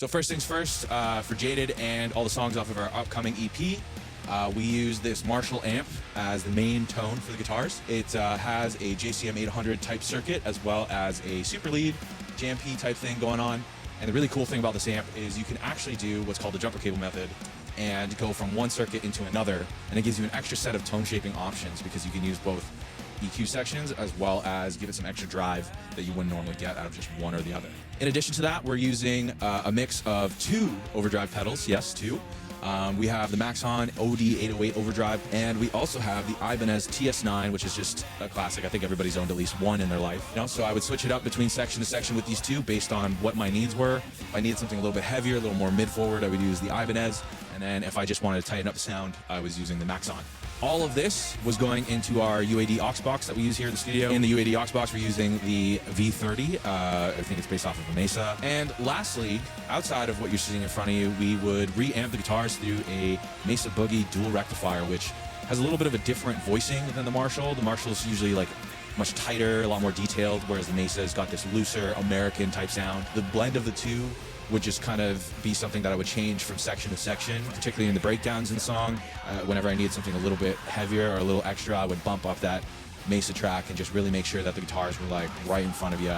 So first things first, for Jaded and all the songs off of our upcoming EP, we use this Marshall amp as the main tone for the guitars. It has a JCM 800 type circuit as well as a super lead JMP type thing going on. And the really cool thing about this amp is you can actually do what's called the jumper cable method and go from one circuit into another, and it gives you an extra set of tone shaping options because you can use both EQ sections as well as give it some extra drive that you wouldn't normally get out of just one or the other. In addition to that, we're using a mix of 2 overdrive pedals, yes, 2. We have the Maxon OD 808 overdrive, and we also have the Ibanez TS9, which is just a classic. I think everybody's owned at least one in their life. So I would switch it up between section to section with these 2 based on what my needs were. If I needed something a little bit heavier, a little more mid-forward, I would use the Ibanez. And then if I just wanted to tighten up the sound, I was using the Maxon. All of this was going into our UAD aux box that we use here in the studio. In the UAD aux box, we're using the V30. I think it's based off of a Mesa. And lastly, outside of what you're seeing in front of you, we would re-amp the guitars through a Mesa Boogie dual rectifier, which has a little bit of a different voicing than the Marshall. The Marshall is usually like much tighter, a lot more detailed, whereas the Mesa has got this looser American type sound. The blend of the two would just kind of be something that I would change from section to section, particularly in the breakdowns in the song. Whenever I needed something a little bit heavier or a little extra, I would bump up that Mesa track and just really make sure that the guitars were like right in front of you